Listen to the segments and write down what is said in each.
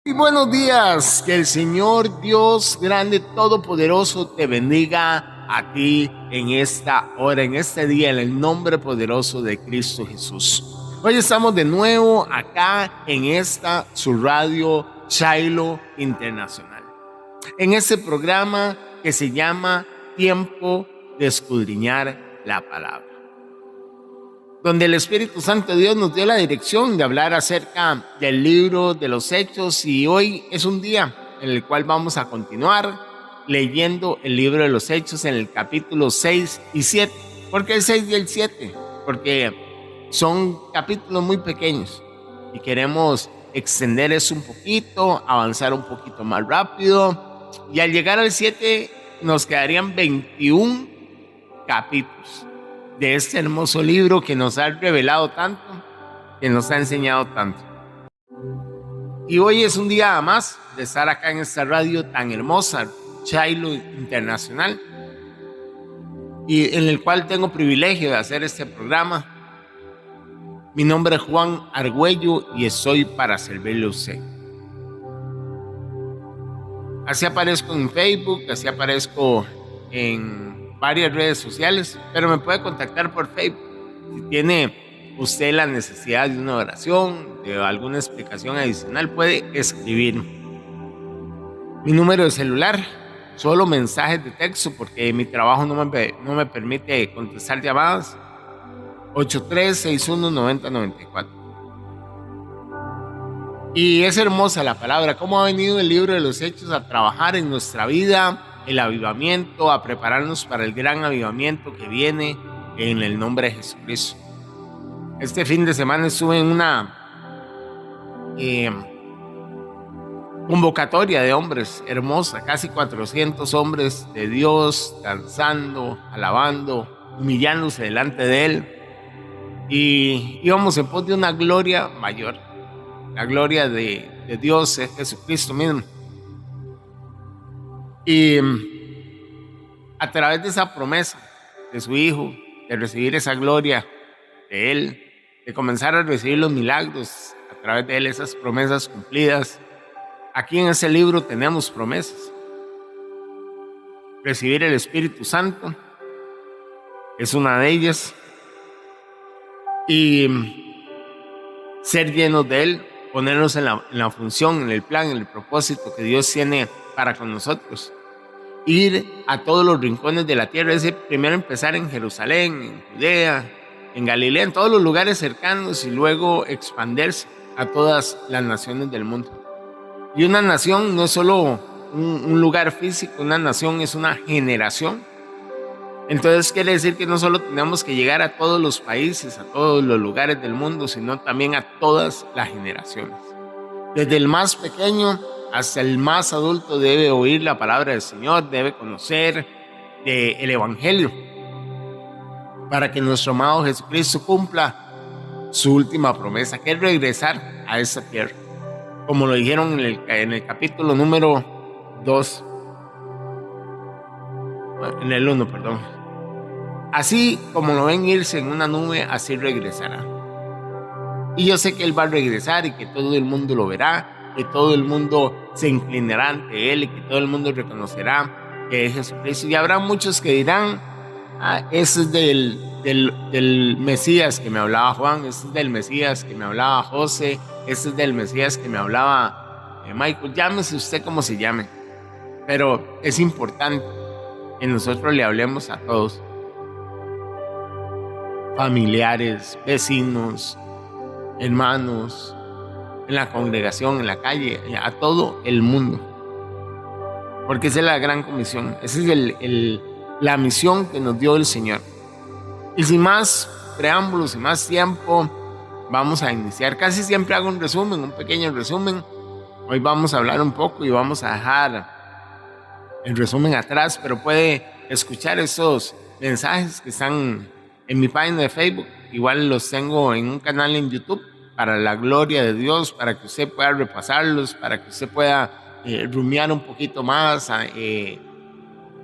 Y buenos días, que el Señor Dios grande, todopoderoso te bendiga a ti en esta hora, en este día, en el nombre poderoso de Cristo Jesús. Hoy estamos de nuevo acá en esta su radio Shiloh Internacional, en este programa que se llama Tiempo de Escudriñar la Palabra, donde el Espíritu Santo de Dios nos dio la dirección de hablar acerca del libro de los Hechos, y hoy es un día en el cual vamos a continuar leyendo el libro de los Hechos en el capítulo 6 y 7. ¿Por qué el 6 y el 7? Porque son capítulos muy pequeños y queremos extender eso un poquito, avanzar un poquito más rápido, y al llegar al 7 nos quedarían 21 capítulos de este hermoso libro que nos ha revelado tanto, que nos ha enseñado tanto. Y hoy es un día más de estar acá en esta radio tan hermosa, Shiloh Internacional, y en el cual tengo privilegio de hacer este programa. Mi nombre es Juan Argüello y estoy para servirle a usted. Así aparezco en Facebook, así aparezco en varias redes sociales, pero me puede contactar por Facebook. Si tiene usted la necesidad de una oración, de alguna explicación adicional, puede escribirme. Mi número de celular, solo mensajes de texto, porque mi trabajo no me permite contestar llamadas, 8361-9094. Y es hermosa la palabra, cómo ha venido el libro de los Hechos a trabajar en nuestra vida, el avivamiento, a prepararnos para el gran avivamiento que viene en el nombre de Jesucristo. Este fin de semana estuve en una convocatoria de hombres hermosa, casi 400 hombres de Dios, danzando, alabando, humillándose delante de Él, y íbamos en pos de una gloria mayor. La gloria de Dios es Jesucristo mismo. Y a través de esa promesa de su Hijo, de recibir esa gloria de Él, de comenzar a recibir los milagros a través de Él, esas promesas cumplidas. Aquí en ese libro tenemos promesas. Recibir el Espíritu Santo es una de ellas, y ser llenos de Él, ponernos en la función, en el plan, en el propósito que Dios tiene para con nosotros. Ir a todos los rincones de la tierra, es decir, primero empezar en Jerusalén, en Judea, en Galilea, en todos los lugares cercanos, y luego expandirse a todas las naciones del mundo. Y una nación no es solo un lugar físico, una nación es una generación. Entonces quiere decir que no solo tenemos que llegar a todos los países, a todos los lugares del mundo, sino también a todas las generaciones. Desde el más pequeño hasta el más adulto debe oír la palabra del Señor, debe conocer el Evangelio, para que nuestro amado Jesucristo cumpla su última promesa, que es regresar a esa tierra, como lo dijeron en el capítulo número 2, en el 1, perdón. Así como lo ven irse en una nube, así regresará. Y yo sé que Él va a regresar, y que todo el mundo lo verá, que todo el mundo se inclinará ante Él, y que todo el mundo reconocerá que es Jesucristo. Y habrá muchos que dirán: ese es del Mesías que me hablaba Juan, ese es del Mesías que me hablaba José, ese es del Mesías que me hablaba Michael. Llámese usted como se llame, pero es importante que nosotros le hablemos a todos, familiares, vecinos, hermanos, en la congregación, en la calle, a todo el mundo, porque esa es la gran comisión, esa es la misión que nos dio el Señor. Y sin más preámbulos, sin más tiempo, vamos a iniciar. Casi siempre hago un resumen, un pequeño resumen. Hoy vamos a hablar un poco y vamos a dejar el resumen atrás, pero puede escuchar esos mensajes que están en mi página de Facebook. Igual los tengo en un canal en YouTube, para la gloria de Dios, para que usted pueda repasarlos, para que usted pueda rumiar un poquito más,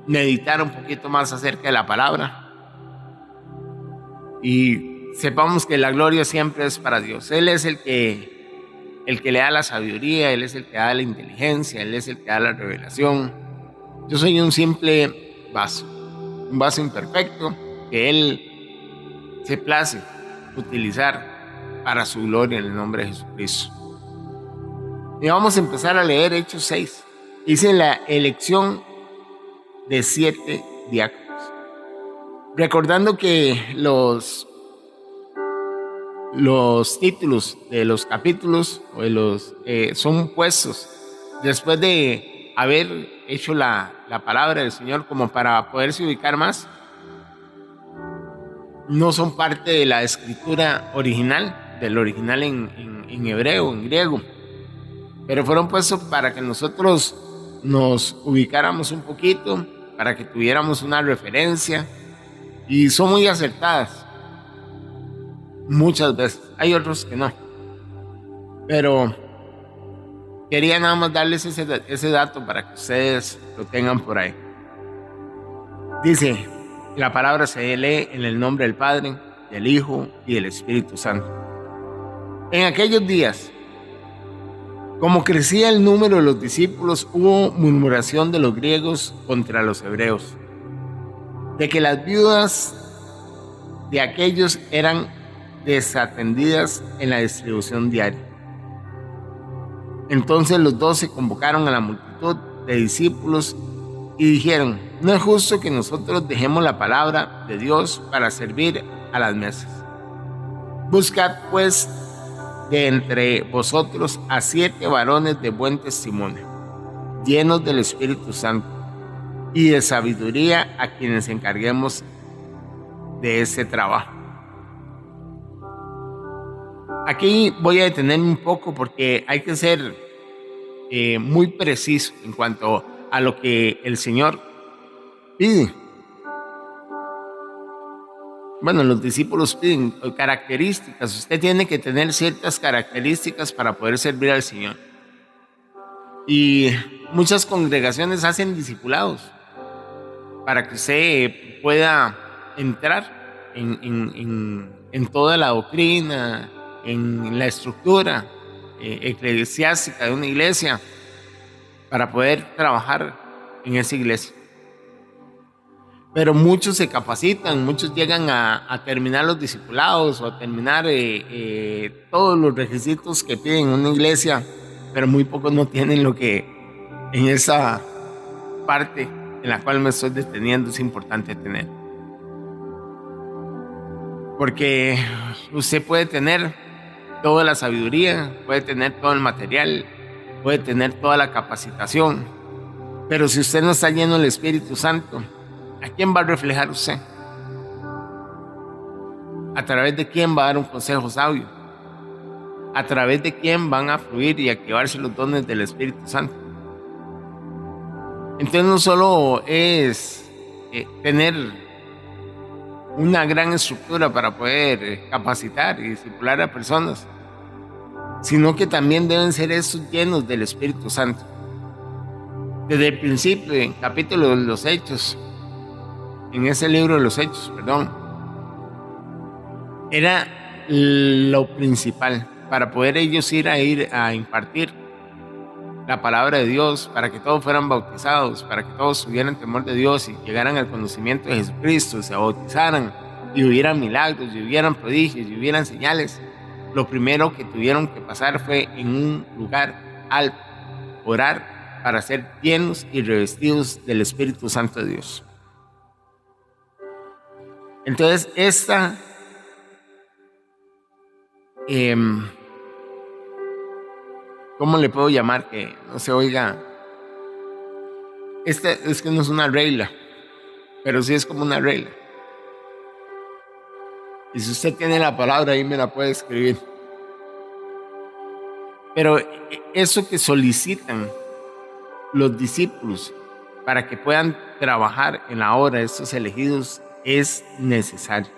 meditar un poquito más acerca de la palabra, y sepamos que la gloria siempre es para Dios. Él es el que el que le da la sabiduría, Él es el que da la inteligencia, Él es el que da la revelación. Yo soy un simple vaso, un vaso imperfecto que Él se place utilizar para su gloria en el nombre de Jesucristo. Y vamos a empezar a leer Hechos 6. Dice la elección de 7 diáconos. Recordando que los títulos de los capítulos o de los, son puestos después de haber hecho la palabra del Señor, como para poderse ubicar más. No son parte de la escritura original, del original en hebreo, en griego, pero fueron puestos para que nosotros nos ubicáramos un poquito, para que tuviéramos una referencia, y son muy acertadas muchas veces. Hay otros que no, pero quería nada más darles ese dato para que ustedes lo tengan por ahí. Dice, la palabra se lee en el nombre del Padre, del Hijo y del Espíritu Santo. En aquellos días, como crecía el número de los discípulos, hubo murmuración de los griegos contra los hebreos, de que las viudas de aquellos eran desatendidas en la distribución diaria. Entonces los 12 convocaron a la multitud de discípulos y dijeron: no es justo que nosotros dejemos la palabra de Dios para servir a las mesas. Buscad pues de entre vosotros a 7 varones de buen testimonio, llenos del Espíritu Santo y de sabiduría, a quienes encarguemos de ese trabajo. Aquí voy a detenerme un poco porque hay que ser muy preciso en cuanto a lo que el Señor pide. Bueno, los discípulos piden características. Usted tiene que tener ciertas características para poder servir al Señor. Y muchas congregaciones hacen discipulados para que usted pueda entrar en toda la doctrina, en la estructura eclesiástica de una iglesia, para poder trabajar en esa iglesia. Pero muchos se capacitan, muchos llegan a terminar los discipulados o a terminar todos los requisitos que piden una iglesia, pero muy pocos no tienen lo que en esa parte en la cual me estoy deteniendo es importante tener. Porque usted puede tener toda la sabiduría, puede tener todo el material, puede tener toda la capacitación, pero si usted no está lleno del Espíritu Santo, ¿a quién va a reflejar usted? ¿A través de quién va a dar un consejo sabio? ¿A través de quién van a fluir y activarse los dones del Espíritu Santo? Entonces no solo es tener una gran estructura para poder capacitar y discipular a personas, sino que también deben ser esos llenos del Espíritu Santo. Desde el principio, en capítulo de los Hechos, en ese libro de los Hechos, era lo principal para poder ellos ir a impartir la palabra de Dios, para que todos fueran bautizados, para que todos tuvieran temor de Dios y llegaran al conocimiento de Jesucristo, se bautizaran y hubieran milagros, y hubieran prodigios, y hubieran señales. Lo primero que tuvieron que pasar fue en un lugar alto, orar para ser llenos y revestidos del Espíritu Santo de Dios. Entonces ¿cómo le puedo llamar? Que no se oiga. Es que no es una regla, pero sí es como una regla. Y si usted tiene la palabra ahí, me la puede escribir. Pero eso que solicitan los discípulos para que puedan trabajar en la obra de estos elegidos es necesario.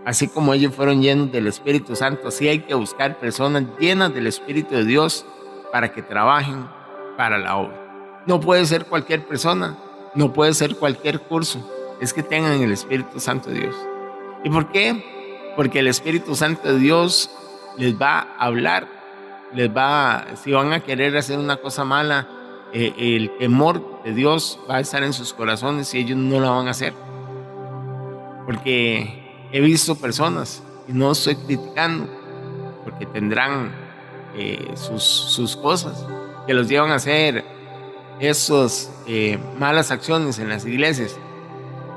Así como ellos fueron llenos del Espíritu Santo, así hay que buscar personas llenas del Espíritu de Dios para que trabajen para la obra. No puede ser cualquier persona, no puede ser cualquier curso, es que tengan el Espíritu Santo de Dios. ¿Y por qué? Porque el Espíritu Santo de Dios les va a hablar si van a querer hacer una cosa mala, el temor de Dios va a estar en sus corazones y ellos no la van a hacer. Porque he visto personas, y no estoy criticando, porque tendrán sus cosas que los llevan a hacer esas malas acciones en las iglesias.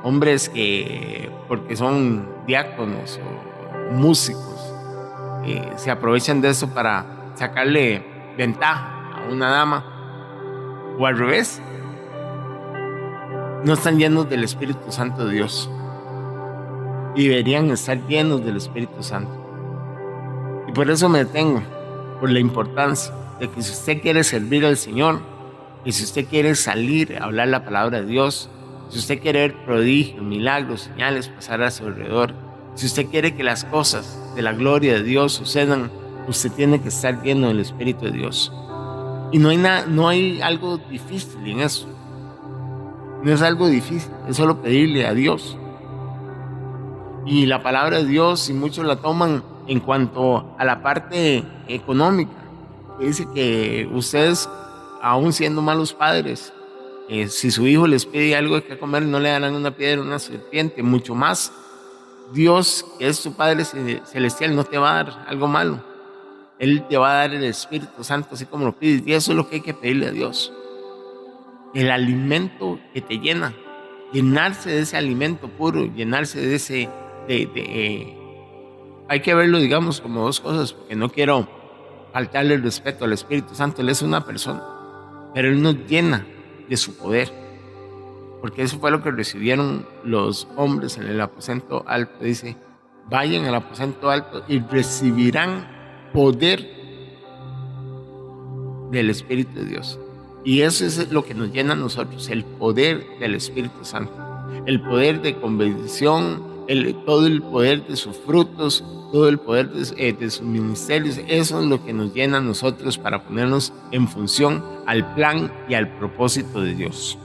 Hombres que, porque son diáconos o músicos, se aprovechan de eso para sacarle ventaja a una dama, o al revés, no están llenos del Espíritu Santo de Dios y deberían estar llenos del Espíritu Santo. Y por eso me detengo, por la importancia de que si usted quiere servir al Señor, y si usted quiere salir a hablar la palabra de Dios, si usted quiere ver prodigios, milagros, señales pasar a su alrededor, si usted quiere que las cosas de la gloria de Dios sucedan, usted tiene que estar lleno del Espíritu de Dios. Y no hay algo difícil en eso. No es algo difícil, es solo pedirle a Dios. Y la palabra de Dios, si muchos la toman en cuanto a la parte económica, que dice que ustedes, aún siendo malos padres, si su hijo les pide algo de que comer, no le darán una piedra, una serpiente. Mucho más Dios, que es tu Padre celestial, no te va a dar algo malo. Él te va a dar el Espíritu Santo así como lo pides, y eso es lo que hay que pedirle a Dios. El alimento que te llena, llenarse de ese alimento puro, llenarse de ese hay que verlo, digamos, como dos cosas, porque no quiero faltarle el respeto al Espíritu Santo. Él es una persona, pero Él nos llena de su poder, porque eso fue lo que recibieron los hombres en el aposento alto. Dice: vayan al aposento alto y recibirán poder del Espíritu de Dios. Y eso es lo que nos llena a nosotros, el poder del Espíritu Santo, el poder de convicción, todo el poder de sus frutos, todo el poder de sus ministerios. Eso es lo que nos llena a nosotros para ponernos en función al plan y al propósito de Dios.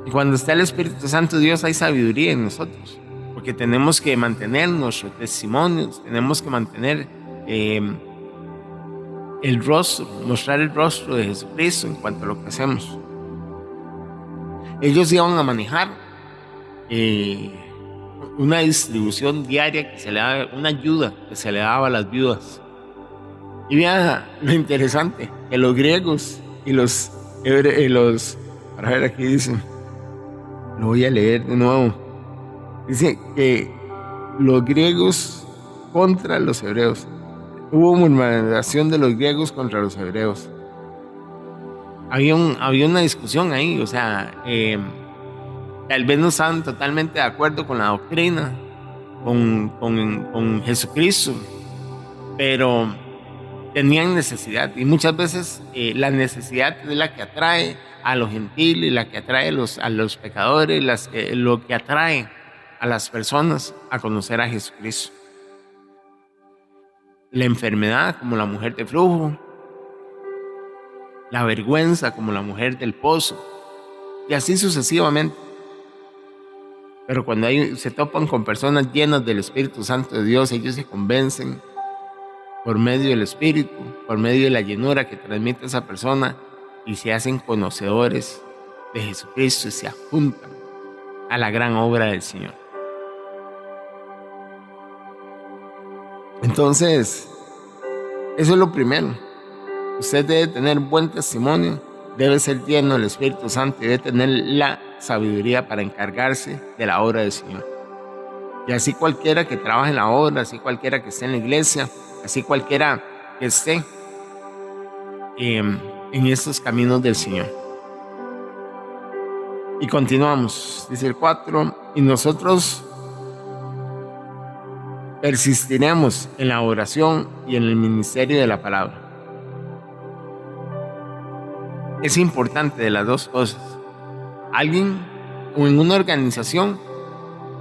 Y cuando está el Espíritu Santo de Dios, hay sabiduría en nosotros, porque tenemos que mantener nuestros testimonios, tenemos que mantener el rostro, mostrar el rostro de Jesucristo en cuanto a lo que hacemos. Ellos iban a manejar una distribución diaria que se le daba, una ayuda que se le daba a las viudas. Y vean lo interesante, que los griegos y los para ver, aquí dicen, lo voy a leer de nuevo. Dice que los griegos contra los hebreos. Hubo murmuración de los griegos contra los hebreos. Había una discusión ahí, o sea, tal vez no estaban totalmente de acuerdo con la doctrina, con Jesucristo, pero tenían necesidad, y muchas veces la necesidad es la que atrae a los gentiles, la que atrae a los pecadores, lo que atrae a las personas a conocer a Jesucristo. La enfermedad, como la mujer de flujo, la vergüenza, como la mujer del pozo, y así sucesivamente. Pero cuando se topan con personas llenas del Espíritu Santo de Dios, ellos se convencen por medio del Espíritu, por medio de la llenura que transmite esa persona, y se hacen conocedores de Jesucristo y se adjuntan a la gran obra del Señor. Entonces, eso es lo primero. Usted debe tener buen testimonio, debe ser lleno del Espíritu Santo y debe tener la sabiduría para encargarse de la obra del Señor. Y así cualquiera que trabaje en la obra, así cualquiera que esté en la iglesia, así cualquiera que esté en estos caminos del Señor. Y continuamos, dice el 4, y nosotros persistiremos en la oración y en el ministerio de la palabra. Es importante de las dos cosas. Alguien o en una organización,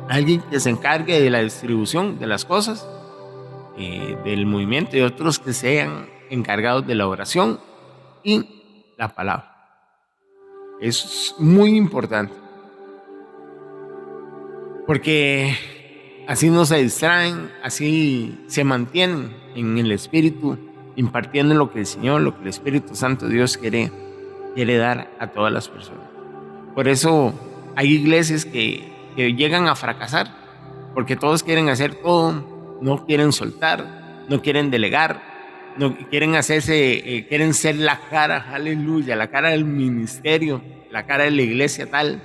alguien que se encargue de la distribución de las cosas, del movimiento, y otros que sean encargados de la oración y la palabra. Eso es muy importante, porque así no se distraen, así se mantienen en el Espíritu, impartiendo lo que el Señor, lo que el Espíritu Santo Dios quiere dar a todas las personas. Por eso hay iglesias que llegan a fracasar, porque todos quieren hacer todo, no quieren soltar, no quieren delegar, no quieren hacerse, quieren ser la cara, aleluya, la cara del ministerio, la cara de la iglesia tal,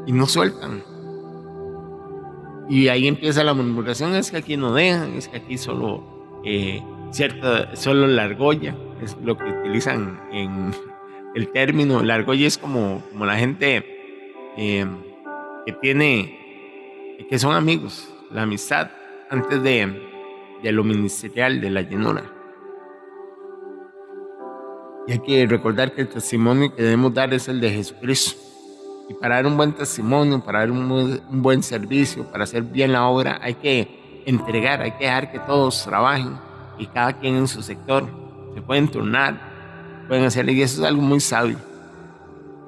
y no sueltan. Y ahí empieza la murmuración, es que aquí no dejan, es que aquí solo solo la argolla, es lo que utilizan en el término. La argolla es como la gente que son amigos, la amistad antes de lo ministerial, de la llenura. Y hay que recordar que el testimonio que debemos dar es el de Jesucristo. Y para dar un buen testimonio, para dar un buen servicio, para hacer bien la obra, hay que entregar, hay que dejar que todos trabajen y cada quien en su sector. Se pueden turnar, pueden hacer, y eso es algo muy sabio.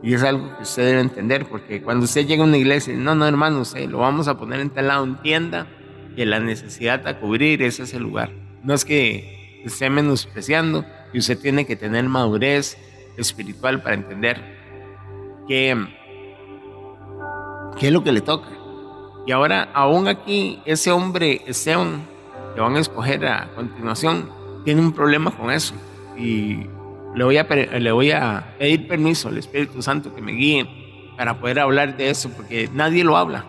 Y es algo que usted debe entender, porque cuando usted llega a una iglesia, no, hermano, usted lo vamos a poner en tal lado, entienda que la necesidad a cubrir ese es el lugar. No es que esté menospreciando, y usted tiene que tener madurez espiritual para entender qué es lo que le toca. Y ahora, aún aquí, ese hombre, Esteban, que van a escoger a continuación, tiene un problema con eso. Y le voy a pedir permiso al Espíritu Santo que me guíe para poder hablar de eso, porque nadie lo habla.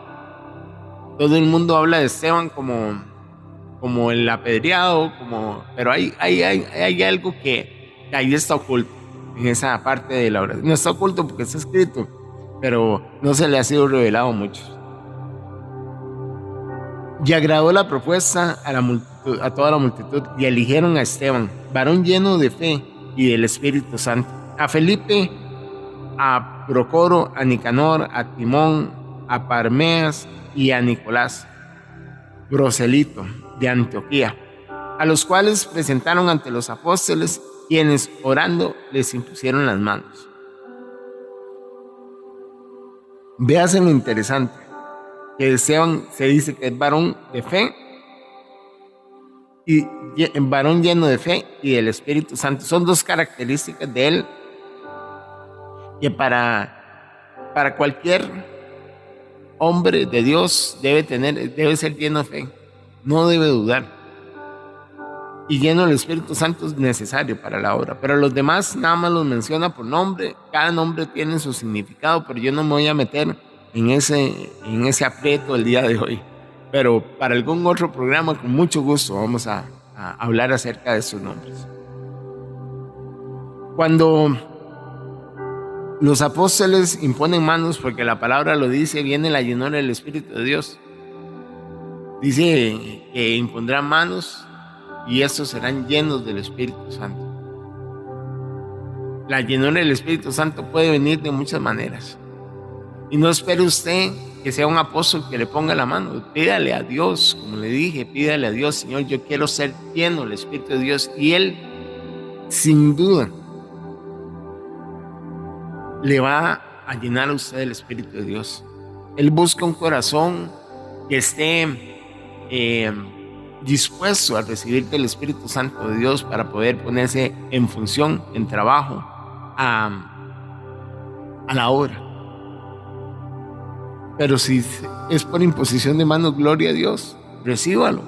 Todo el mundo habla de Esteban como el apedreado, pero hay algo que ahí está oculto, en esa parte de la oración. No está oculto porque está escrito, pero no se le ha sido revelado mucho. Y agradó la propuesta a toda la multitud, y eligieron a Esteban, varón lleno de fe y del Espíritu Santo, a Felipe, a Procoro, a Nicanor, a Timón, a Parmeas y a Nicolás, proselito de Antioquía, a los cuales presentaron ante los apóstoles, quienes orando les impusieron las manos. Véase lo interesante, que Esteban se dice que es varón de fe, y varón lleno de fe y del Espíritu Santo. Son dos características de él que para cualquier hombre de Dios debe ser lleno de fe, no debe dudar, y lleno del Espíritu Santo es necesario para la obra. Pero los demás nada más los menciona por nombre, cada nombre tiene su significado, pero yo no me voy a meter en ese aprieto el día de hoy. Pero para algún otro programa, con mucho gusto, vamos a hablar acerca de esos nombres. Cuando los apóstoles imponen manos, porque la palabra lo dice, viene la llenura del Espíritu de Dios. Dice que impondrán manos y estos serán llenos del Espíritu Santo. La llenura del Espíritu Santo puede venir de muchas maneras. Y no espere usted que sea un apóstol que le ponga la mano. Pídale a Dios, como le dije, pídale a Dios: Señor, yo quiero ser lleno del Espíritu de Dios. Y Él, sin duda, le va a llenar a usted del Espíritu de Dios. Él busca un corazón que esté dispuesto a recibir del Espíritu Santo de Dios para poder ponerse en función, en trabajo, a la obra. Pero si es por imposición de manos, gloria a Dios, recíbalo,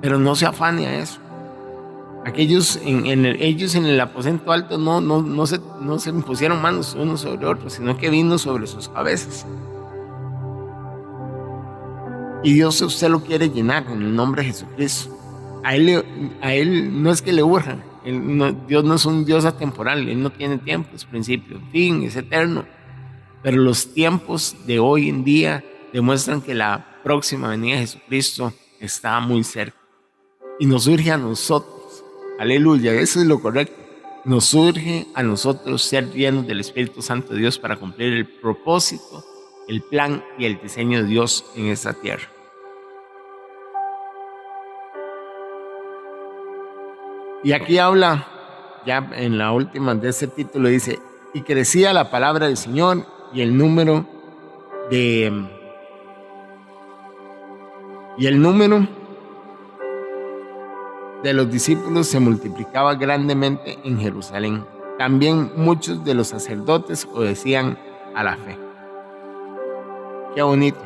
pero no se afane a eso. Ellos en el aposento alto no se impusieron manos unos sobre otros, sino que vino sobre sus cabezas. Y Dios, usted lo quiere llenar en el nombre de Jesucristo. A él no es que le urja. Dios no es un Dios atemporal. Él no tiene tiempo, es principio, fin, es eterno. Pero los tiempos de hoy en día demuestran que la próxima venida de Jesucristo está muy cerca. Y nos surge a nosotros, aleluya, eso es lo correcto, nos surge a nosotros ser llenos del Espíritu Santo de Dios para cumplir el propósito, el plan y el diseño de Dios en esta tierra. Y aquí habla, ya en la última de ese título, dice: y crecía la palabra del Señor, y el número de Y el número de los discípulos se multiplicaba grandemente en Jerusalén. También muchos de los sacerdotes obedecían a la fe. Qué bonito.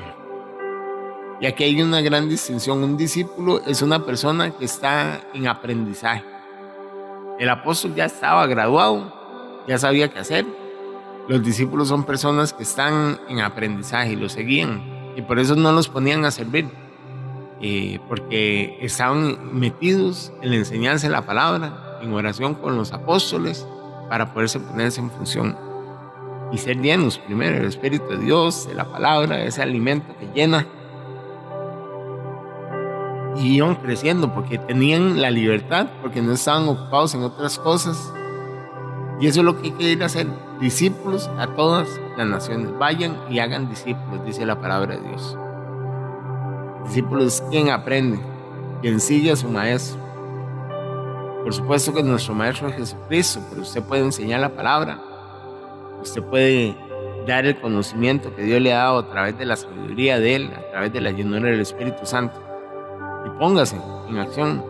Y aquí hay una gran distinción. Un discípulo es una persona que está en aprendizaje. El apóstol ya estaba graduado, ya sabía qué hacer. Los discípulos son personas que están en aprendizaje y lo seguían. Y por eso no los ponían a servir. Porque estaban metidos en la enseñanza de la palabra, en oración con los apóstoles, para poderse ponerse en función y ser llenos primero del Espíritu de Dios, de la palabra, ese alimento que llena. Y iban creciendo porque tenían la libertad, porque no estaban ocupados en otras cosas. Y eso es lo que hay que ir a hacer: discípulos a todas las naciones. Vayan y hagan discípulos, dice la palabra de Dios. Discípulos es quien aprende, quien sigue a su maestro. Por supuesto que nuestro maestro es Jesucristo, pero usted puede enseñar la palabra. Usted puede dar el conocimiento que Dios le ha dado a través de la sabiduría de Él, a través de la llenura del Espíritu Santo. Y póngase en acción.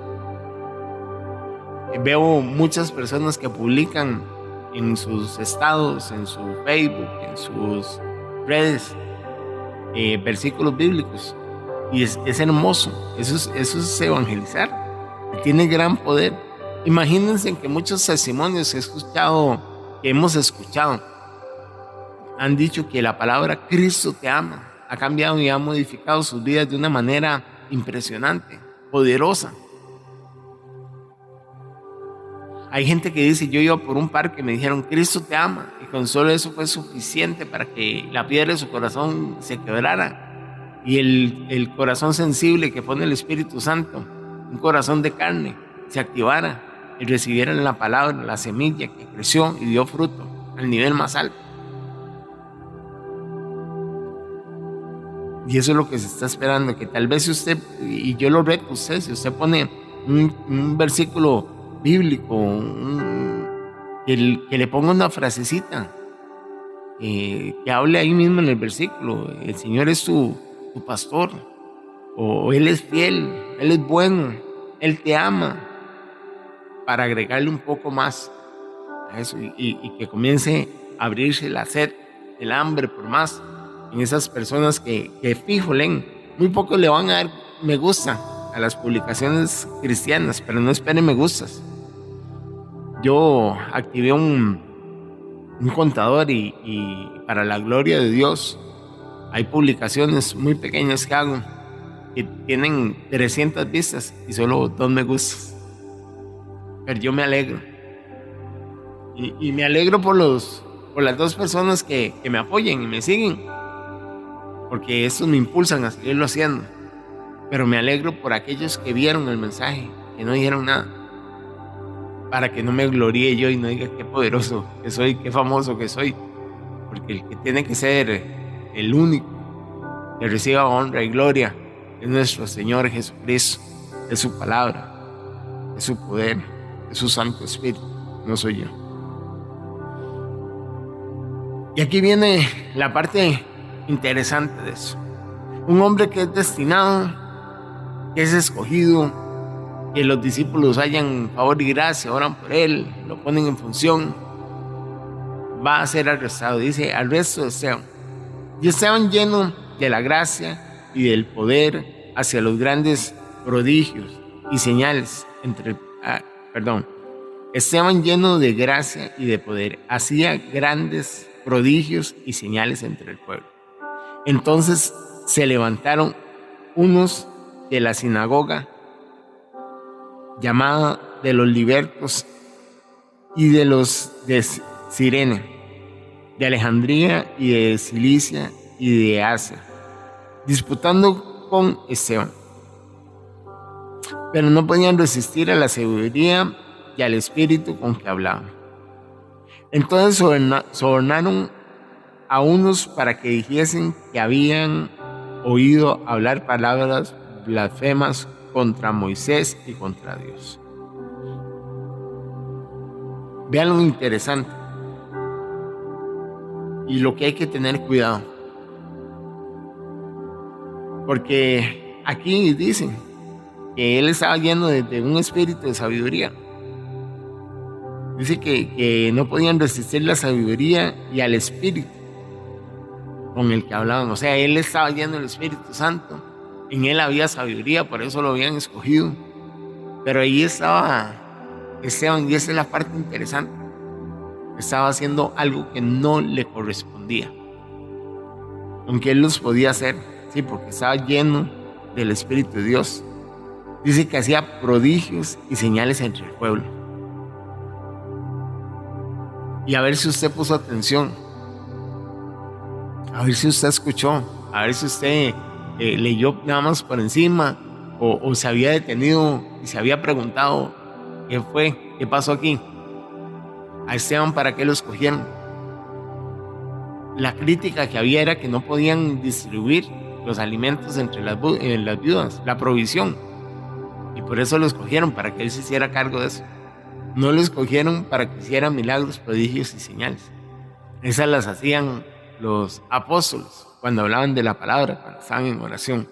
Veo muchas personas que publican en sus estados, en su Facebook, en sus redes, versículos bíblicos. Y es hermoso. Eso es evangelizar. Tiene gran poder. Imagínense que muchos testimonios que hemos escuchado, han dicho que la palabra Cristo te ama ha cambiado y ha modificado sus vidas de una manera impresionante, poderosa. Hay gente que dice: yo iba por un parque y me dijeron Cristo te ama, y con solo eso fue suficiente para que la piedra de su corazón se quebrara y el corazón sensible que pone el Espíritu Santo, un corazón de carne, se activara y recibieran la palabra, la semilla que creció y dio fruto al nivel más alto. Y eso es lo que se está esperando, que tal vez usted, y yo lo reto a usted, si usted pone un versículo bíblico, que le ponga una frasecita, que hable ahí mismo en el versículo: el Señor es tu pastor, o Él es fiel, Él es bueno, Él te ama, para agregarle un poco más a eso, y que comience a abrirse la sed, el hambre por más en esas personas que fijo leen. Muy pocos le van a dar me gusta a las publicaciones cristianas, pero no esperen me gustas. Yo activé un contador y para la gloria de Dios hay publicaciones muy pequeñas que hago que tienen 300 vistas y solo 2 me gustas. Pero yo me alegro. Y me alegro por las 2 personas que me apoyen y me siguen, porque estos me impulsan a seguirlo haciendo. Pero me alegro por aquellos que vieron el mensaje, que no dijeron nada, para que no me gloríe yo y no diga qué poderoso que soy, qué famoso que soy. Porque el que tiene que ser el único que reciba honra y gloria es nuestro Señor Jesucristo. Es su palabra, es su poder, es su Santo Espíritu, no soy yo. Y aquí viene la parte interesante de eso. Un hombre que es destinado, que es escogido, que los discípulos hayan favor y gracia, oran por él, lo ponen en función, va a ser arrestado. Dice: arresto de Esteban. Y Esteban, lleno de la gracia y del poder, hacia los grandes prodigios y señales Esteban, lleno de gracia y de poder, hacía grandes prodigios y señales entre el pueblo. Entonces se levantaron unos de la sinagoga llamada de los libertos y de los de Cirene, de Alejandría y de Cilicia y de Asia, disputando con Esteban. Pero no podían resistir a la sabiduría y al espíritu con que hablaban. Entonces sobornaron a unos para que dijesen que habían oído hablar palabras blasfemas contra Moisés y contra Dios. Vean lo interesante y lo que hay que tener cuidado, porque aquí dice que él estaba lleno de un espíritu de sabiduría. Dice que no podían resistir la sabiduría y al espíritu con el que hablaban. O sea, él estaba lleno del Espíritu Santo. En él había sabiduría, por eso lo habían escogido. Pero ahí estaba Esteban, y esa es la parte interesante. Estaba haciendo algo que no le correspondía, aunque él los podía hacer, sí, porque estaba lleno del Espíritu de Dios. Dice que hacía prodigios y señales entre el pueblo. Y a ver si usted puso atención, a ver si usted escuchó, a ver si usted leyó nada más por encima o se había detenido y se había preguntado qué fue, qué pasó aquí. A Esteban, ¿para qué lo escogieron? La crítica que había era que no podían distribuir los alimentos entre las viudas, la provisión. Y por eso lo escogieron, para que él se hiciera cargo de eso. No lo escogieron para que hiciera milagros, prodigios y señales. Esas las hacían los apóstoles cuando hablaban de la palabra, cuando estaban en oración.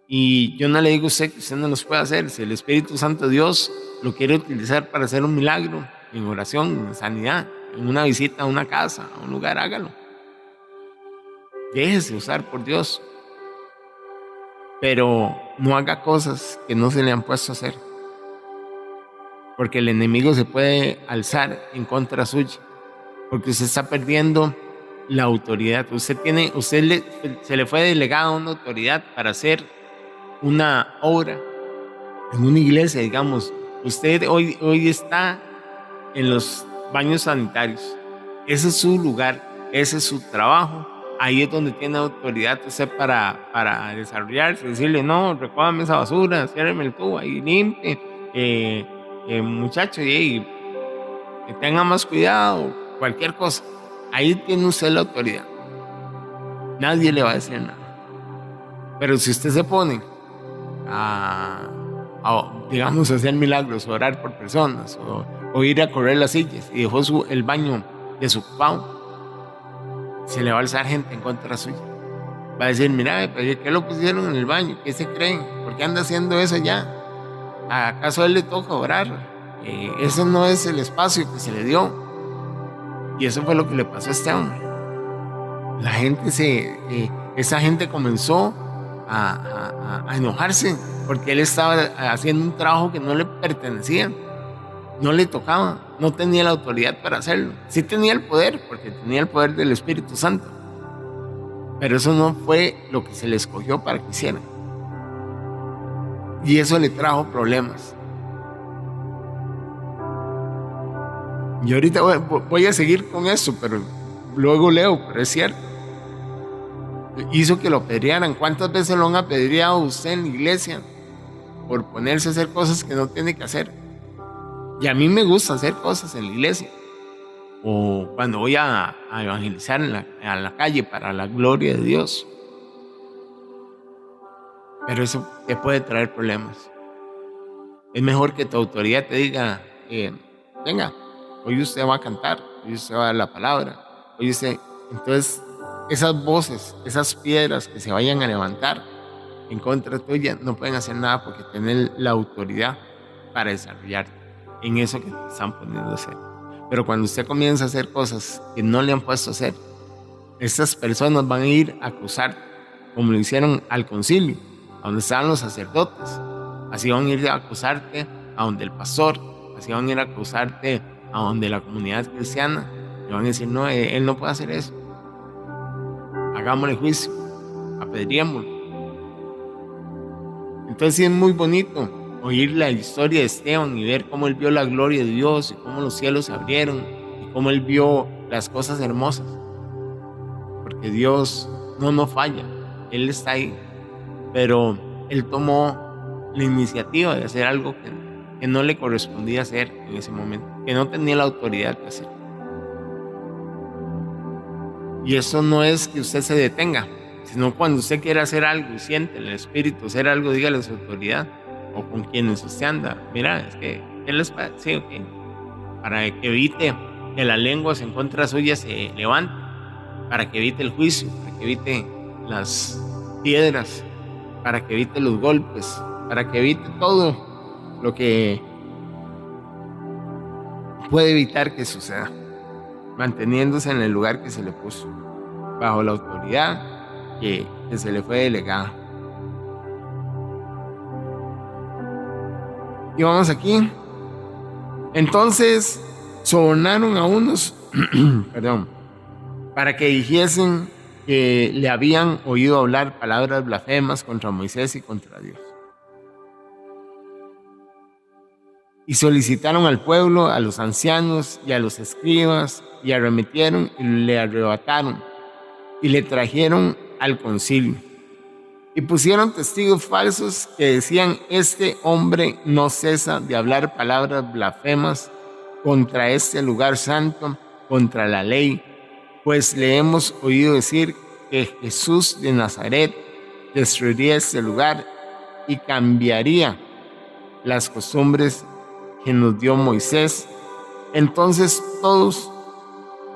Y yo no le digo a usted que usted no los puede hacer. Si el Espíritu Santo de Dios lo quiere utilizar para hacer un milagro, en oración, en sanidad, en una visita a una casa, a un lugar, hágalo. Déjese usar por Dios. Pero no haga cosas que no se le han puesto a hacer, porque el enemigo se puede alzar en contra suya, porque usted está perdiendo la autoridad. Se le fue delegada una autoridad para hacer una obra en una iglesia, digamos. Usted hoy está en los baños sanitarios. Ese es su lugar, ese es su trabajo. Ahí es donde tiene autoridad usted para desarrollarse, decirle: no, recójame esa basura, ciérreme el tubo ahí, limpie, muchacho, y que tenga más cuidado, cualquier cosa. Ahí tiene usted la autoridad. Nadie le va a decir nada. Pero si usted se pone digamos, hacer milagros, orar por personas, o ir a correr las sillas, y dejó el baño desocupado, se le va a alzar gente en contra suya. Va a decir: mira, ¿qué lo pusieron en el baño? ¿Qué se creen? ¿Por qué anda haciendo eso ya? ¿Acaso a él le toca orar? Eso no es el espacio que se le dio. Y eso fue lo que le pasó a este hombre. La gente esa gente comenzó a enojarse, porque él estaba haciendo un trabajo que no le pertenecía, no le tocaba, no tenía la autoridad para hacerlo. Sí tenía el poder, porque tenía el poder del Espíritu Santo, pero eso no fue lo que se le escogió para que hiciera. Y eso le trajo problemas. Y ahorita voy a seguir con eso, pero luego leo, pero es cierto. Hizo que lo apedrearan. ¿Cuántas veces lo han apedreado usted en la iglesia por ponerse a hacer cosas que no tiene que hacer? Y a mí me gusta hacer cosas en la iglesia, o cuando voy a evangelizar a la calle para la gloria de Dios. Pero eso te puede traer problemas. Es mejor que tu autoridad te diga: venga, hoy usted va a cantar, hoy usted va a dar la palabra, hoy usted... Entonces, esas voces, esas piedras que se vayan a levantar en contra tuya, no pueden hacer nada, porque tienen la autoridad para desarrollarte en eso que te están poniendo a hacer. Pero cuando usted comienza a hacer cosas que no le han puesto a hacer, estas personas van a ir a acusar, como lo hicieron al concilio, a donde estaban los sacerdotes. Así van a ir a acusarte a donde el pastor, así van a ir a acusarte a donde la comunidad cristiana. Le van a decir: no, él no puede hacer eso, hagámosle juicio, apedreémoslo. Entonces sí, es muy bonito oír la historia de Esteban y ver cómo él vio la gloria de Dios, y cómo los cielos se abrieron, y cómo él vio las cosas hermosas, porque Dios no falla, Él está ahí. Pero él tomó la iniciativa de hacer algo que no le correspondía hacer en ese momento, que no tenía la autoridad de hacer. Y eso no es que usted se detenga, sino cuando usted quiere hacer algo y siente el Espíritu hacer algo, dígale a su autoridad o con quienes usted anda: mira, es que él es... Sí, ok. Para que evite que la lengua en contra suya se levante, para que evite el juicio, para que evite las piedras para que evite los golpes, para que evite todo lo que puede evitar que suceda, manteniéndose en el lugar que se le puso, bajo la autoridad que se le fue delegada. Y vamos aquí. Entonces sobornaron a unos, perdón, para que dijesen que le habían oído hablar palabras blasfemas contra Moisés y contra Dios. Y solicitaron al pueblo, a los ancianos y a los escribas, y arremetieron y le arrebataron, y le trajeron al concilio. Y pusieron testigos falsos que decían: este hombre no cesa de hablar palabras blasfemas contra este lugar santo, contra la ley, pues le hemos oído decir que Jesús de Nazaret destruiría este lugar y cambiaría las costumbres que nos dio Moisés. Entonces todos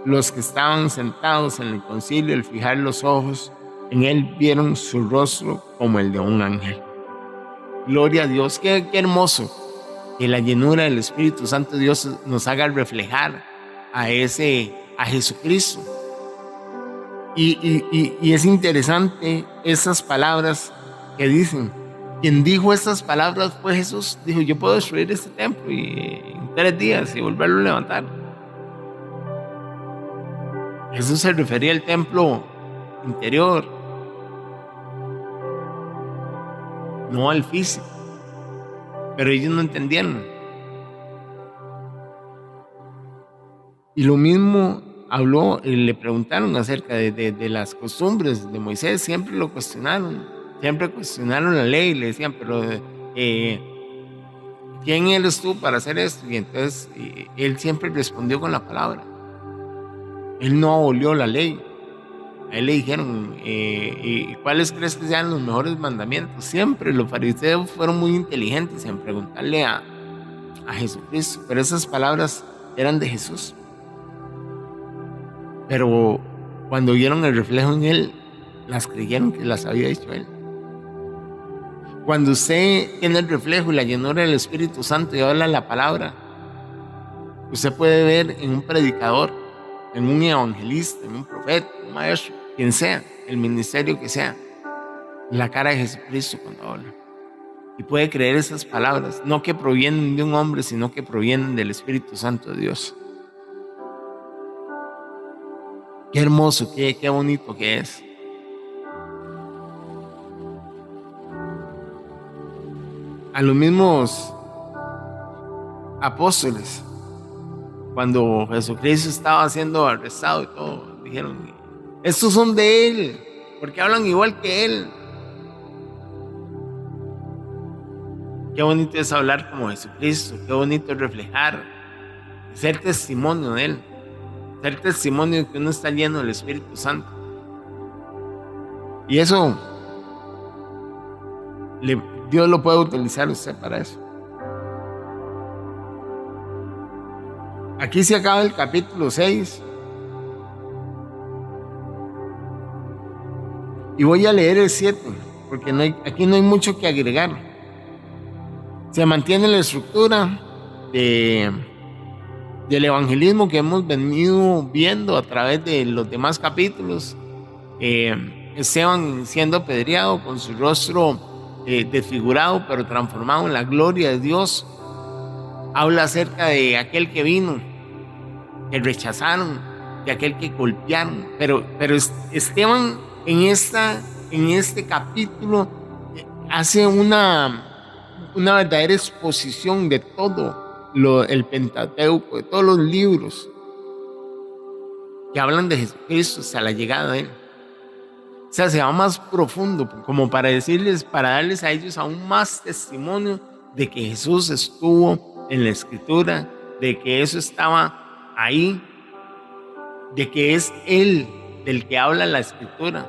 los que estaban sentados en el concilio, al fijar los ojos en él, vieron su rostro como el de un ángel. Gloria a Dios. Qué hermoso que la llenura del Espíritu Santo de Dios nos haga reflejar a Jesucristo. Y es interesante esas palabras que dicen. Quien dijo estas palabras fue Jesús. Dijo: yo puedo destruir este templo en 3 días y volverlo a levantar. Jesús se refería al templo interior, no al físico. Pero ellos no entendieron. Y lo mismo habló, le preguntaron acerca de las costumbres de Moisés. Siempre lo cuestionaron, siempre cuestionaron la ley. Le decían: pero ¿quién eres tú para hacer esto? Y entonces él siempre respondió con la palabra. Él no abolió la ley. A él le dijeron: ¿y cuáles crees que sean los mejores mandamientos? Siempre los fariseos fueron muy inteligentes en preguntarle a Jesucristo, pero esas palabras eran de Jesús. Pero cuando vieron el reflejo en él, las creyeron que las había dicho él. Cuando usted tiene el reflejo y la llenura del Espíritu Santo y habla la palabra, usted puede ver en un predicador, en un evangelista, en un profeta, un maestro, quien sea, el ministerio que sea, la cara de Jesucristo cuando habla. Y puede creer esas palabras, no que provienen de un hombre, sino que provienen del Espíritu Santo de Dios. Qué hermoso, qué bonito que es. A los mismos apóstoles, cuando Jesucristo estaba siendo arrestado y todo, dijeron: estos son de él, porque hablan igual que él. Qué bonito es hablar como Jesucristo, qué bonito es reflejar, ser testimonio de él, ser testimonio de que uno está lleno del Espíritu Santo. Y eso Dios lo puede utilizar usted para eso. Aquí se acaba el capítulo 6. Y voy a leer el 7, porque aquí no hay mucho que agregar. Se mantiene la estructura del evangelismo que hemos venido viendo a través de los demás capítulos. Esteban siendo apedreado con su rostro desfigurado, pero transformado en la gloria de Dios. Habla acerca de aquel que vino, que rechazaron, de aquel que golpearon. Pero Esteban en este capítulo hace una verdadera exposición de todo el Pentateuco, de todos los libros que hablan de Jesucristo hasta la llegada de él. O sea, se va más profundo, como para darles a ellos aún más testimonio de que Jesús estuvo en la Escritura, de que eso estaba ahí, de que es Él del que habla la Escritura.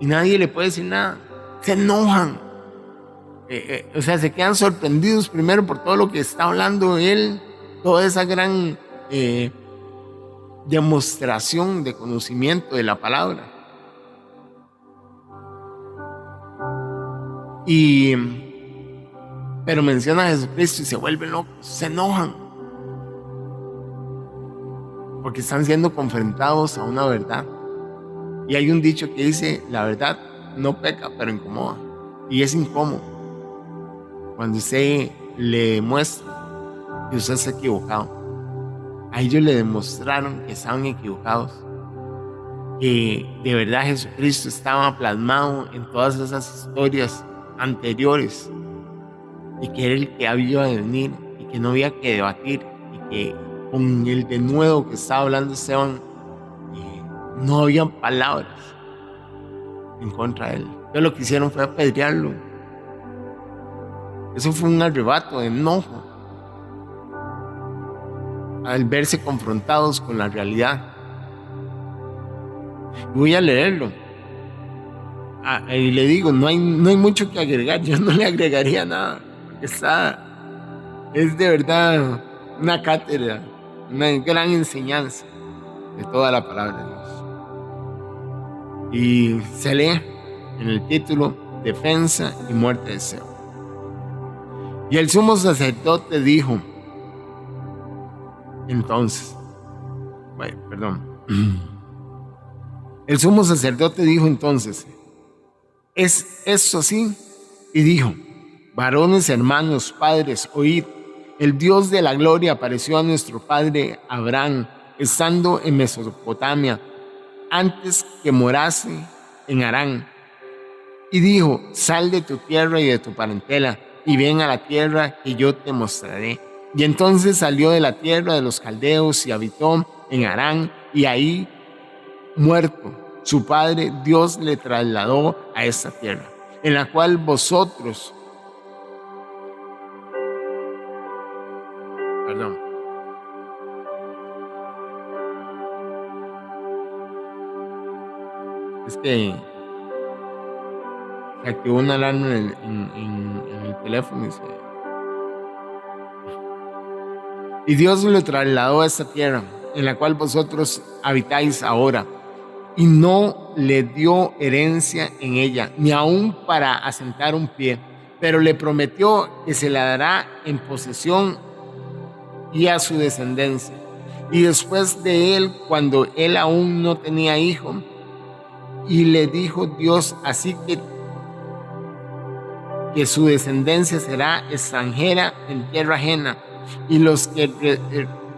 Y nadie le puede decir nada. Se enojan. O sea, se quedan sorprendidos primero por todo lo que está hablando Él, toda esa gran demostración de conocimiento de la palabra. Y, pero menciona a Jesucristo y se vuelven locos, se enojan, porque están siendo confrontados a una verdad. Y hay un dicho que dice, la verdad no peca, pero incomoda. Y es incómodo cuando usted le muestra que usted está equivocado. A ellos le demostraron que estaban equivocados, que de verdad Jesucristo estaba plasmado en todas esas historias anteriores y que era el que había de venir y que no había que debatir, y que con el denuedo que estaba hablando Esteban no habían palabras en contra de él. Entonces lo que hicieron fue apedrearlo. Eso fue un arrebato de enojo al verse confrontados con la realidad. Voy a leerlo. Y le digo, no hay mucho que agregar. Yo no le agregaría nada. Es de verdad una cátedra, una gran enseñanza de toda la palabra de Dios. Y se lee en el título Defensa y muerte de Seo. Y el sumo sacerdote dijo entonces, el sumo sacerdote dijo entonces, ¿es esto así? Y dijo, varones, hermanos, padres, oíd, el Dios de la gloria apareció a nuestro padre Abraham, estando en Mesopotamia, antes que morase en Harán. Y dijo, sal de tu tierra y de tu parentela, y ven a la tierra que yo te mostraré. Y entonces salió de la tierra de los caldeos y habitó en Harán, y ahí, muerto su padre, Dios le trasladó a esta tierra, en la cual vosotros, es que se activó una alarma en el teléfono y Dios le trasladó a esta tierra en la cual vosotros habitáis ahora, y no le dio herencia en ella, ni aún para asentar un pie, pero le prometió que se la dará en posesión y a su descendencia. Y después de él, cuando él aún no tenía hijo, y le dijo Dios, así que su descendencia será extranjera en tierra ajena, y los que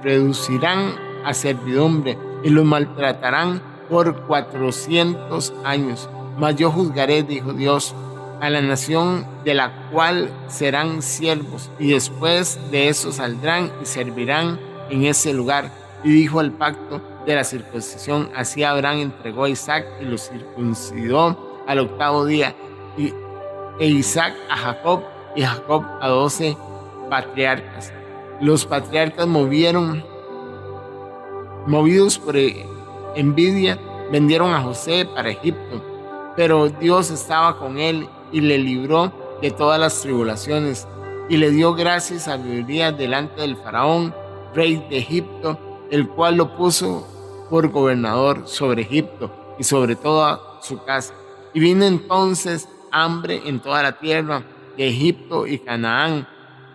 reducirán a servidumbre y los maltratarán por 400 años. Mas yo juzgaré, dijo Dios, a la nación de la cual serán siervos, y después de eso saldrán y servirán en ese lugar. Y dijo el pacto de la circuncisión, así Abraham entregó a Isaac y lo circuncidó al 8º día, e Isaac a Jacob, y Jacob a 12 patriarcas. Los patriarcas movidos por envidia, vendieron a José para Egipto, pero Dios estaba con él y le libró de todas las tribulaciones, y le dio gracia y sabiduría delante del faraón, rey de Egipto, el cual lo puso por gobernador sobre Egipto y sobre toda su casa. Y vino entonces hambre en toda la tierra de Egipto y Canaán,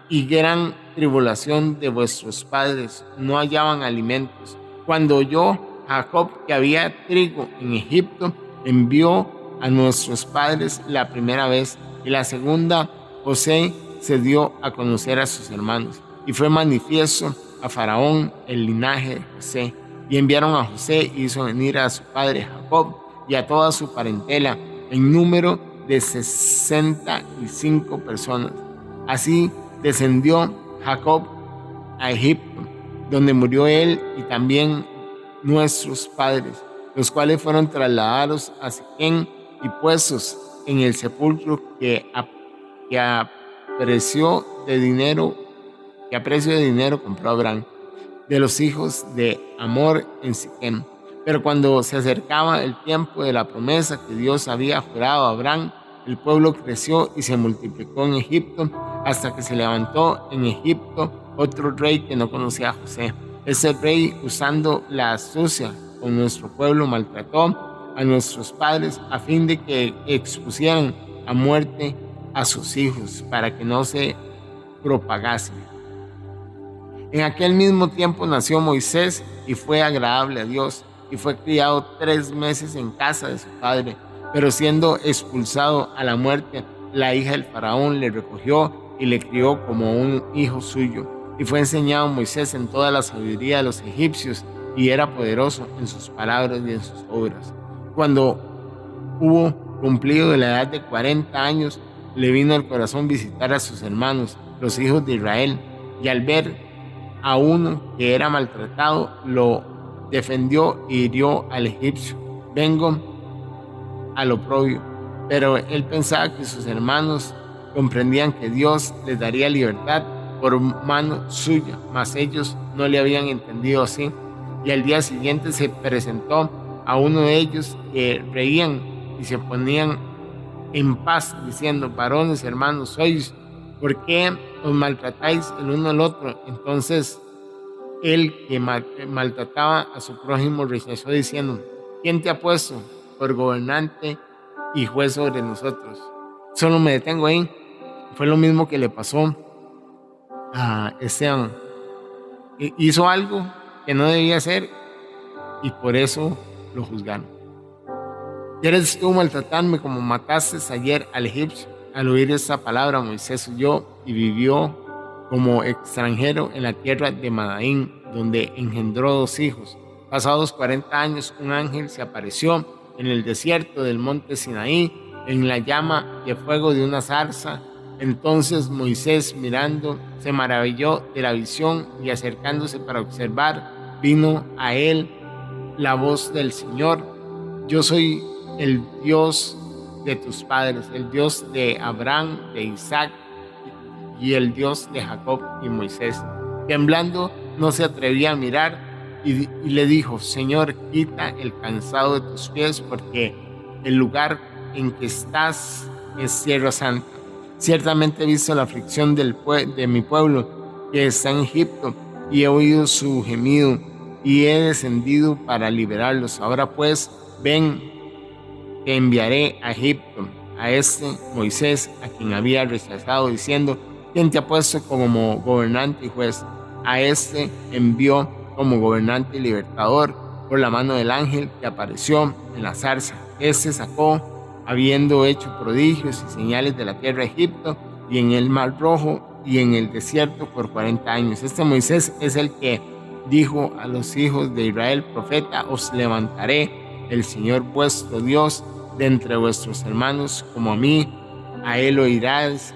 y gran tribulación de vuestros padres, no hallaban alimentos. Cuando oyó Jacob que había trigo en Egipto, envió a nuestros padres la primera vez, y la segunda José se dio a conocer a sus hermanos, y fue manifiesto a Faraón el linaje de José. Y enviaron a José y hizo venir a su padre Jacob y a toda su parentela, en número de 65 personas. Así descendió Jacob a Egipto, donde murió él y también nuestros padres, los cuales fueron trasladados a Siquem y puestos en el sepulcro que a precio de dinero compró Abraham de los hijos de Amor en Siquem. Pero cuando se acercaba el tiempo de la promesa que Dios había jurado a Abraham, el pueblo creció y se multiplicó en Egipto, hasta que se levantó en Egipto otro rey que no conocía a José. Ese rey, usando la astucia con nuestro pueblo, maltrató a nuestros padres a fin de que expusieran a muerte a sus hijos para que no se propagasen. En aquel mismo tiempo nació Moisés y fue agradable a Dios, y fue criado 3 meses en casa de su padre, pero siendo expulsado a la muerte, la hija del faraón le recogió y le crió como un hijo suyo. Y fue enseñado Moisés en toda la sabiduría de los egipcios, y era poderoso en sus palabras y en sus obras. Cuando hubo cumplido la edad de 40 años, le vino al corazón visitar a sus hermanos, los hijos de Israel, y al ver a uno que era maltratado, lo defendió y hirió al egipcio. Vengo al oprobio. Pero él pensaba que sus hermanos comprendían que Dios les daría libertad por mano suya, mas ellos no le habían entendido así. Y al día siguiente se presentó a uno de ellos que reían y se ponían en paz, diciendo: varones, hermanos sois, ¿por qué os maltratáis el uno al otro? Entonces él que maltrataba a su prójimo rechazó, diciendo: ¿quién te ha puesto por gobernante y juez sobre nosotros? Solo me detengo ahí. Fue lo mismo que le pasó a Esteban. Hizo algo que no debía hacer y por eso lo juzgaron. ¿Quieres tú maltratarme como mataste ayer al egipcio? Al oír esta palabra, Moisés huyó y vivió como extranjero en la tierra de Madaín, donde engendró 2 hijos. Pasados 40 años, un ángel se apareció en el desierto del monte Sinaí, en la llama de fuego de una zarza. Entonces Moisés, mirando, se maravilló de la visión, y acercándose para observar, vino a él la voz del Señor: yo soy el Dios de tus padres, el Dios de Abraham, de Isaac y el Dios de Jacob. Y Moisés, temblando, no se atrevía a mirar, y le dijo: Señor, quita el cansado de tus pies, porque el lugar en que estás es tierra santa. Ciertamente he visto la aflicción de mi pueblo que está en Egipto, y he oído su gemido, y he descendido para liberarlos. Ahora pues, ven, te enviaré a Egipto. A este Moisés, a quien había rechazado, diciendo: ¿quién te ha puesto como gobernante y juez? A este envió como gobernante y libertador por la mano del ángel que apareció en la zarza. Este sacó, habiendo hecho prodigios y señales de la tierra de Egipto, y en el mar Rojo y en el desierto por 40 años. Este Moisés es el que dijo a los hijos de Israel: profeta os levantaré, el Señor vuestro Dios, de entre vuestros hermanos, como a mí, a él oirás.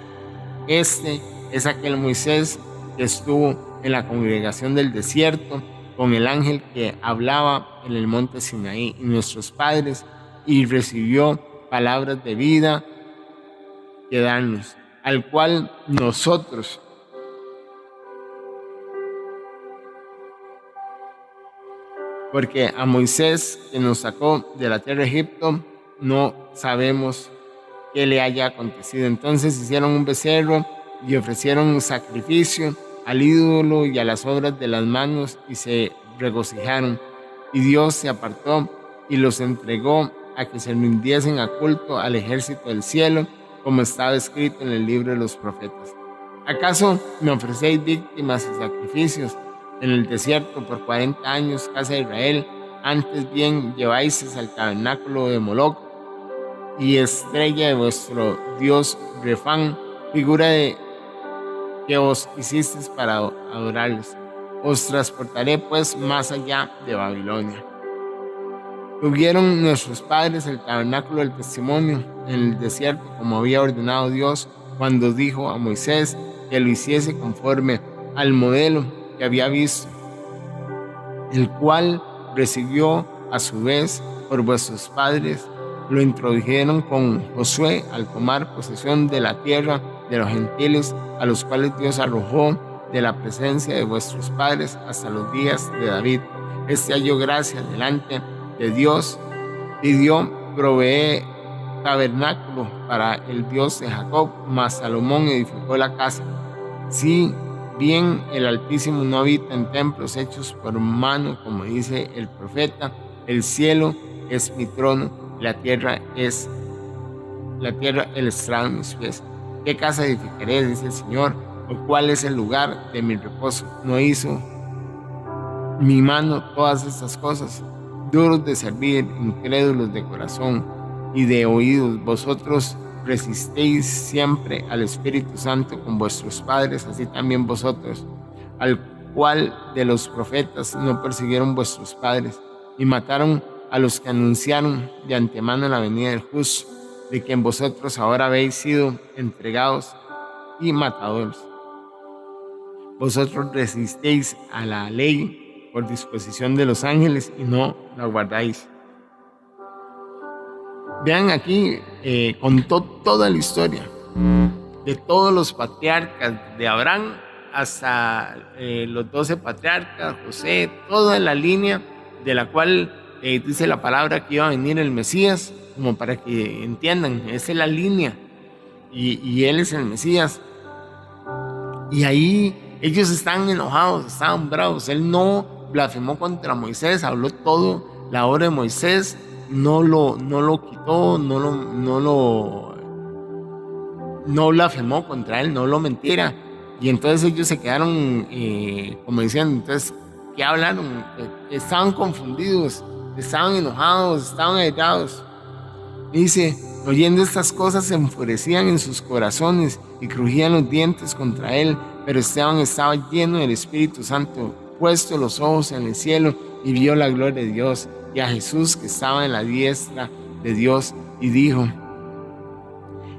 Este es aquel Moisés que estuvo en la congregación del desierto con el ángel que hablaba en el monte Sinaí, y nuestros padres, y recibió palabras de vida que darnos, al cual nosotros porque a Moisés, que nos sacó de la tierra de Egipto, no sabemos qué le haya acontecido. Entonces hicieron un becerro y ofrecieron un sacrificio al ídolo y a las obras de las manos, y se regocijaron. Y Dios se apartó y los entregó a que se rindiesen a culto al ejército del cielo, como estaba escrito en el libro de los profetas. ¿Acaso me ofrecéis víctimas y sacrificios en el desierto por 40 años, casa de Israel? Antes bien lleváis al tabernáculo de Moloc y estrella de vuestro dios Refán, figura de que os hicisteis para adorarles. Os transportaré pues más allá de Babilonia. Tuvieron nuestros padres el tabernáculo del testimonio en el desierto, como había ordenado Dios, cuando dijo a Moisés que lo hiciese conforme al modelo que había visto, el cual recibió a su vez por vuestros padres. Lo introdujeron con Josué al tomar posesión de la tierra de los gentiles, a los cuales Dios arrojó de la presencia de vuestros padres hasta los días de David. Este halló gracia delante de Dios, pidió proveer tabernáculo para el Dios de Jacob, mas Salomón edificó la casa. Si bien el Altísimo no habita en templos hechos por mano, como dice el profeta: el cielo es mi trono, la tierra el estrado de mis pies. ¿Qué casa edificaré? Dice el Señor. ¿O cuál es el lugar de mi reposo? ¿No hizo mi mano todas estas cosas? Duros de servir, incrédulos de corazón y de oídos, vosotros resistéis siempre al Espíritu Santo con vuestros padres, así también vosotros, al cual de los profetas no persiguieron vuestros padres y mataron a los que anunciaron de antemano la venida del justo, de quien vosotros ahora habéis sido entregados y matadores. Vosotros resistéis a la ley por disposición de los ángeles y no la guardáis. Vean aquí, contó toda la historia de todos los patriarcas, de Abraham hasta los 12 patriarcas, José, toda la línea de la cual dice la palabra que iba a venir el Mesías, como para que entiendan, esa es la línea, y él es el Mesías. Y ahí ellos están enojados, estaban bravos. Él no blasfemó contra Moisés, habló todo la obra de Moisés, no lo quitó, no blasfemó contra él, no lo mentira. Y entonces ellos se quedaron como diciendo, entonces, ¿qué hablaron? Estaban confundidos, estaban enojados, estaban airados. Dice, oyendo estas cosas se enfurecían en sus corazones y crujían los dientes contra él, pero Esteban estaba lleno del Espíritu Santo, puesto los ojos en el cielo y vio la gloria de Dios y a Jesús que estaba en la diestra de Dios y dijo,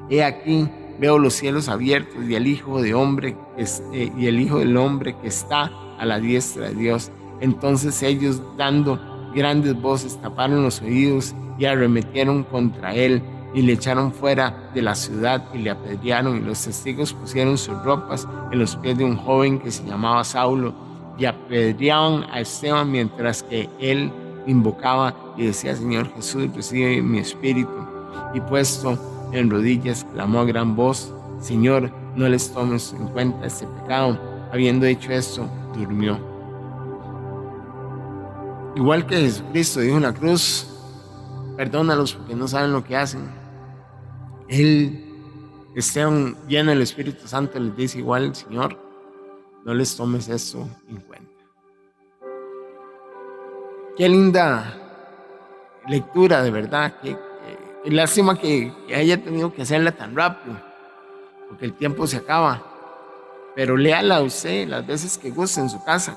he aquí, veo los cielos abiertos y el Hijo del Hombre que está a la diestra de Dios. Entonces ellos, dando grandes voces, taparon los oídos y arremetieron contra él y le echaron fuera de la ciudad y le apedrearon, y los testigos pusieron sus ropas en los pies de un joven que se llamaba Saulo y apedreaban a Esteban mientras que él invocaba y decía, Señor Jesús, recibe mi espíritu. Y puesto en rodillas clamó a gran voz, Señor, no les tomes en cuenta este pecado. Habiendo hecho esto, durmió. Igual que Jesucristo dijo en la cruz, perdónalos porque no saben lo que hacen. Esteban, lleno del Espíritu Santo, les dice igual, Señor, no les tomes esto en cuenta. Qué linda lectura, de verdad. Qué lástima que haya tenido que hacerla tan rápido, porque el tiempo se acaba. Pero léala usted las veces que guste en su casa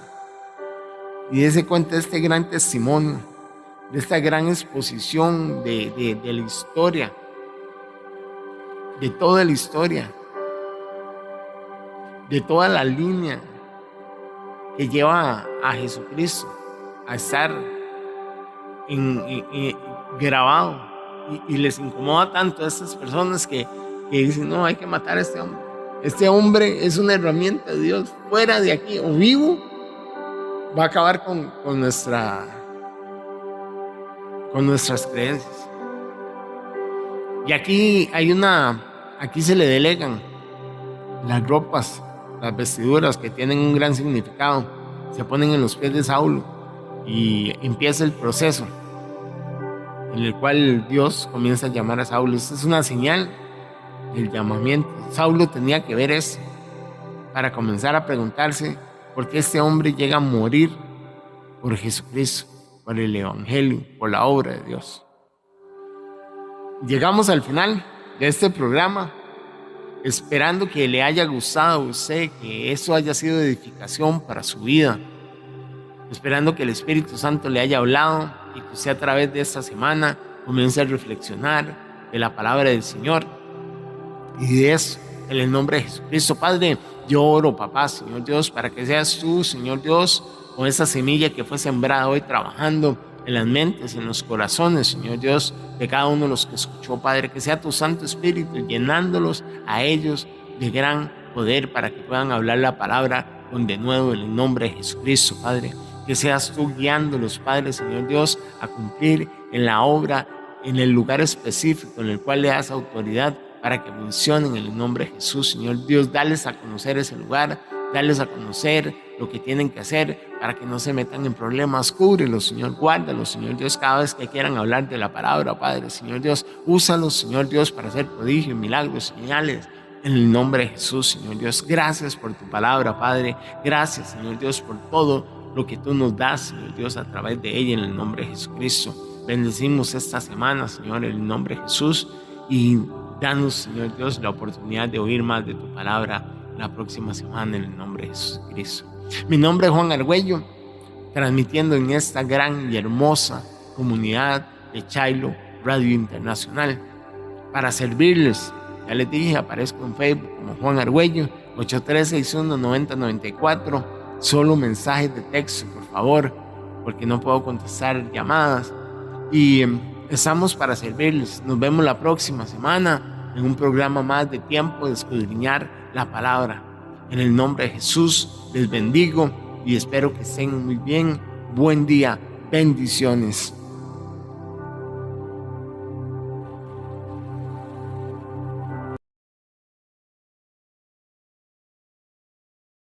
y dése cuenta de este gran testimonio, de esta gran exposición de la historia, de toda la historia, de toda la línea que lleva a Jesucristo a estar grabado, y les incomoda tanto a estas personas que dicen, no, hay que matar a este hombre. Este hombre es una herramienta de Dios, fuera de aquí o vivo, va a acabar con nuestras creencias. Y aquí aquí se le delegan las ropas, las vestiduras que tienen un gran significado, se ponen en los pies de Saulo y empieza el proceso en el cual Dios comienza a llamar a Saulo. Esta es una señal del llamamiento. Saulo tenía que ver eso para comenzar a preguntarse por qué este hombre llega a morir por Jesucristo, por el Evangelio, por la obra de Dios. Llegamos al final de este programa, esperando que le haya gustado a usted, que eso haya sido edificación para su vida, esperando que el Espíritu Santo le haya hablado y que usted a través de esta semana comience a reflexionar de la palabra del Señor y de eso, en el nombre de Jesucristo. Padre, yo oro, papá, Señor Dios, para que seas tú, Señor Dios, con esa semilla que fue sembrada hoy, trabajando en las mentes, en los corazones, Señor Dios, de cada uno de los que escuchó, Padre, que sea tu Santo Espíritu llenándolos a ellos de gran poder para que puedan hablar la palabra con denuedo en el nombre de Jesucristo, Padre. Que seas tú guiándolos, Padre, Señor Dios, a cumplir en la obra, en el lugar específico en el cual le das autoridad para que funcionen en el nombre de Jesús, Señor Dios. Dales a conocer ese lugar, dales a conocer lo que tienen que hacer para que no se metan en problemas. Cúbrelos, Señor, guárdalos, Señor Dios, cada vez que quieran hablar de la palabra, Padre, Señor Dios. Úsalos, Señor Dios, para hacer prodigios, milagros, señales, En el nombre de Jesús, Señor Dios, gracias por tu palabra, Padre. Gracias, Señor Dios, por todo lo que tú nos das, Señor Dios, a través de ella, en el nombre de Jesucristo. Bendecimos esta semana, Señor, en el nombre de Jesús, y danos, Señor Dios, la oportunidad de oír más de tu palabra la próxima semana, en el nombre de Jesucristo. Mi nombre es Juan Argüello, transmitiendo en esta gran y hermosa comunidad de Chailo Radio Internacional para servirles. Ya les dije, aparezco en Facebook como Juan Argüello, 8361-9094. Solo mensajes de texto, por favor, porque no puedo contestar llamadas. Y estamos para servirles. Nos vemos la próxima semana en un programa más de Tiempo de Escudriñar la Palabra. En el nombre de Jesús les bendigo y espero que estén muy bien. Buen día. Bendiciones.